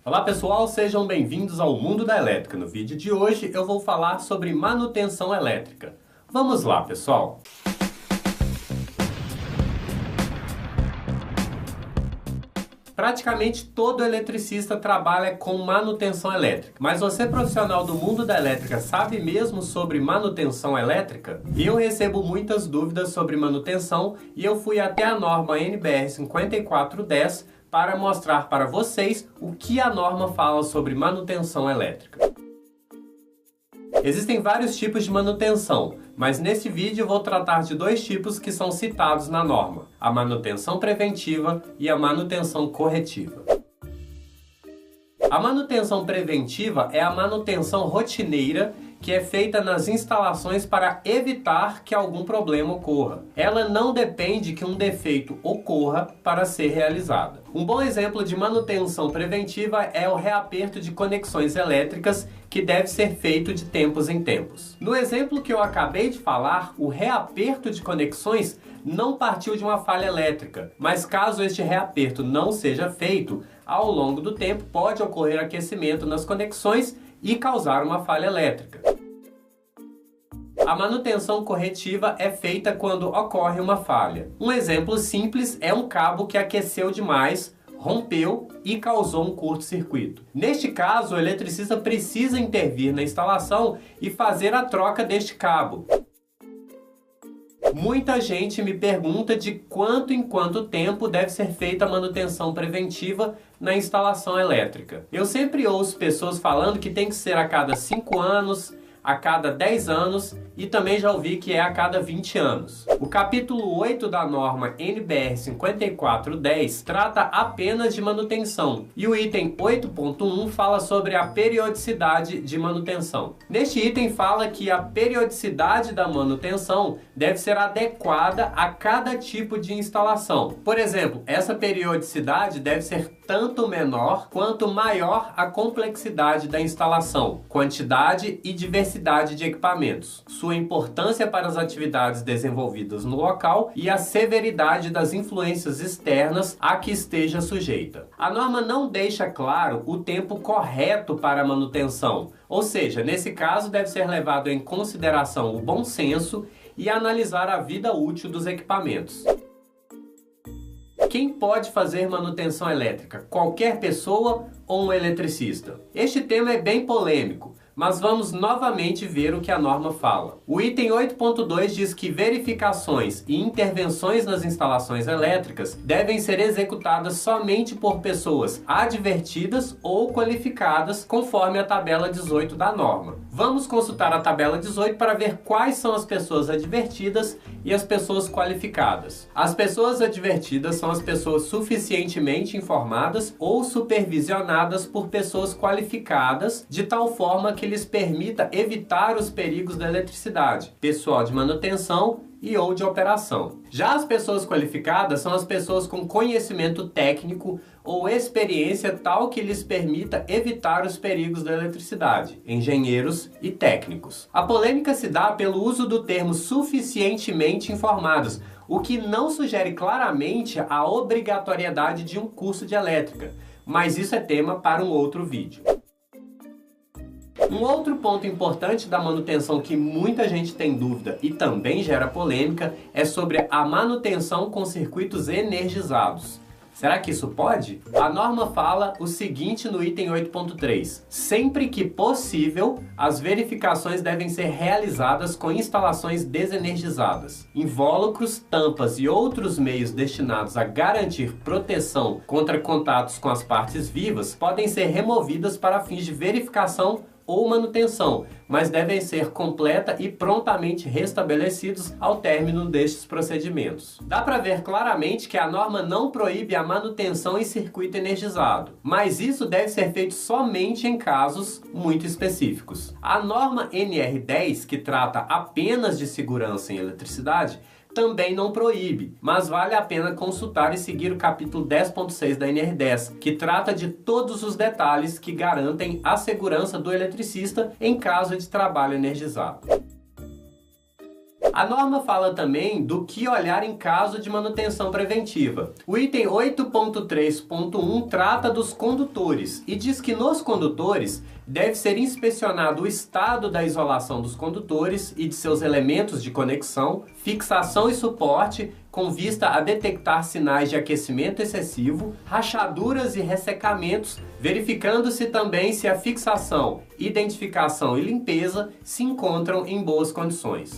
Olá pessoal, sejam bem-vindos ao Mundo da Elétrica. No vídeo de hoje eu vou falar sobre manutenção elétrica. Vamos lá, pessoal! Praticamente todo eletricista trabalha com manutenção elétrica. Mas você, profissional do mundo da elétrica, sabe mesmo sobre manutenção elétrica? Eu recebo muitas dúvidas sobre manutenção e eu fui até a norma NBR 5410 para mostrar para vocês o que a norma fala sobre manutenção elétrica. Existem vários tipos de manutenção, mas nesse vídeo eu vou tratar de dois tipos que são citados na norma: a manutenção preventiva e a manutenção corretiva. A manutenção preventiva é a manutenção rotineira que é feita nas instalações para evitar que algum problema ocorra. Ela não depende que um defeito ocorra para ser realizada. Um bom exemplo de manutenção preventiva é o reaperto de conexões elétricas, que deve ser feito de tempos em tempos. No exemplo que eu acabei de falar, o reaperto de conexões não partiu de uma falha elétrica, mas caso este reaperto não seja feito, ao longo do tempo pode ocorrer aquecimento nas conexões e causar uma falha elétrica. A manutenção corretiva é feita quando ocorre uma falha. Um exemplo simples é um cabo que aqueceu demais, rompeu e causou um curto-circuito. Neste caso, o eletricista precisa intervir na instalação e fazer a troca deste cabo. Muita gente me pergunta de quanto em quanto tempo deve ser feita a manutenção preventiva na instalação elétrica. Eu sempre ouço pessoas falando que tem que ser a cada 5 anos, a cada 10 anos e também já ouvi que é a cada 20 anos. O capítulo 8 da norma NBR 5410 trata apenas de manutenção e o item 8.1 fala sobre a periodicidade de manutenção. Neste item fala que a periodicidade da manutenção deve ser adequada a cada tipo de instalação. Por exemplo, essa periodicidade deve ser tanto menor quanto maior a complexidade da instalação, quantidade e diversidade de equipamentos, sua importância para as atividades desenvolvidas no local e a severidade das influências externas a que esteja sujeita. A norma não deixa claro o tempo correto para a manutenção, ou seja, nesse caso deve ser levado em consideração o bom senso e analisar a vida útil dos equipamentos. Quem pode fazer manutenção elétrica? Qualquer pessoa ou um eletricista? Este tema é bem polêmico, mas vamos novamente ver o que a norma fala. O item 8.2 diz que verificações e intervenções nas instalações elétricas devem ser executadas somente por pessoas advertidas ou qualificadas, conforme a tabela 18 da norma. Vamos consultar a tabela 18 para ver quais são as pessoas advertidas e as pessoas qualificadas. As pessoas advertidas são as pessoas suficientemente informadas ou supervisionadas por pessoas qualificadas, de tal forma que lhes permita evitar os perigos da eletricidade, pessoal de manutenção e ou de operação. Já as pessoas qualificadas são as pessoas com conhecimento técnico ou experiência tal que lhes permita evitar os perigos da eletricidade, engenheiros e técnicos. A polêmica se dá pelo uso do termo suficientemente informados, o que não sugere claramente a obrigatoriedade de um curso de elétrica, mas isso é tema para um outro vídeo. Um outro ponto importante da manutenção que muita gente tem dúvida e também gera polêmica é sobre a manutenção com circuitos energizados. Será que isso pode? A norma fala o seguinte no item 8.3. Sempre que possível, as verificações devem ser realizadas com instalações desenergizadas. Invólucros, tampas e outros meios destinados a garantir proteção contra contatos com as partes vivas podem ser removidas para fins de verificação ou manutenção, mas devem ser completa e prontamente restabelecidos ao término destes procedimentos. Dá para ver claramente que a norma não proíbe a manutenção em circuito energizado, mas isso deve ser feito somente em casos muito específicos. A norma NR10, que trata apenas de segurança em eletricidade, também não proíbe, mas vale a pena consultar e seguir o capítulo 10.6 da NR10, que trata de todos os detalhes que garantem a segurança do eletricista em caso de trabalho energizado. A norma fala também do que olhar em caso de manutenção preventiva. O item 8.3.1 trata dos condutores e diz que nos condutores deve ser inspecionado o estado da isolação dos condutores e de seus elementos de conexão, fixação e suporte, com vista a detectar sinais de aquecimento excessivo, rachaduras e ressecamentos, verificando-se também se a fixação, identificação e limpeza se encontram em boas condições.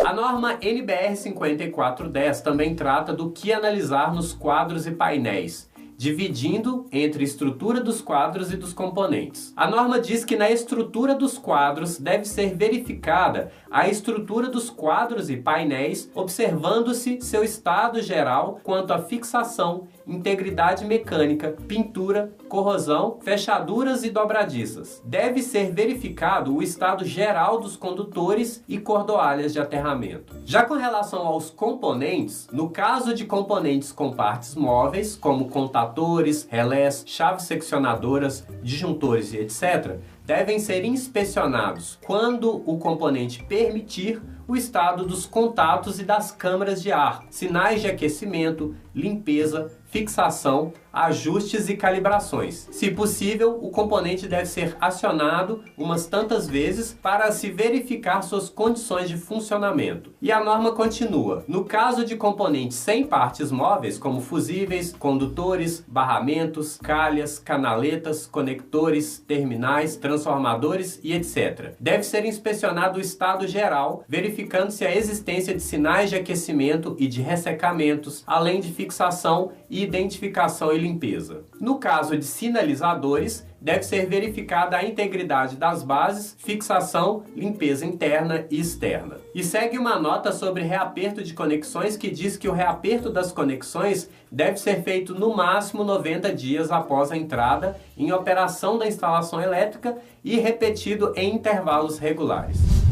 A norma NBR 5410 também trata do que analisar nos quadros e painéis, dividindo entre estrutura dos quadros e dos componentes. A norma diz que na estrutura dos quadros deve ser verificada a estrutura dos quadros e painéis, observando-se seu estado geral quanto à fixação, integridade mecânica, pintura, corrosão, fechaduras e dobradiças. Deve ser verificado o estado geral dos condutores e cordoalhas de aterramento. Já com relação aos componentes, no caso de componentes com partes móveis, como contadores, relés, chaves seccionadoras, disjuntores e etc., devem ser inspecionados quando o componente permitir o estado dos contatos e das câmaras de ar, sinais de aquecimento, limpeza, fixação, ajustes e calibrações. Se possível, o componente deve ser acionado umas tantas vezes para se verificar suas condições de funcionamento. E a norma continua. No caso de componentes sem partes móveis, como fusíveis, condutores, barramentos, calhas, canaletas, conectores, terminais, transformadores e etc., deve ser inspecionado o estado geral, verificando-se a existência de sinais de aquecimento e de ressecamentos, além de fixação e identificação e limpeza. No caso de sinalizadores, deve ser verificada a integridade das bases, fixação, limpeza interna e externa. E segue uma nota sobre reaperto de conexões que diz que o reaperto das conexões deve ser feito no máximo 90 dias após a entrada em operação da instalação elétrica e repetido em intervalos regulares.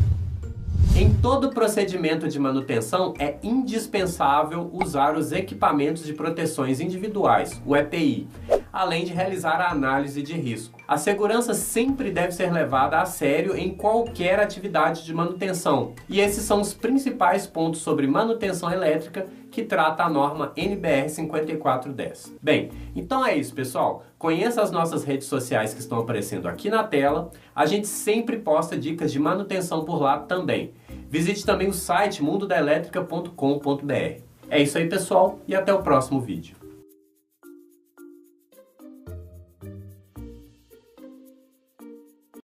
Em todo procedimento de manutenção é indispensável usar os equipamentos de proteções individuais, o EPI, além de realizar a análise de risco. A segurança sempre deve ser levada a sério em qualquer atividade de manutenção, e esses são os principais pontos sobre manutenção elétrica que trata a norma NBR 5410. Bem, então é isso, pessoal. Conheça as nossas redes sociais que estão aparecendo aqui na tela. A gente sempre posta dicas de manutenção por lá também. Visite também o site mundodaelétrica.com.br. É isso aí, pessoal, e até o próximo vídeo.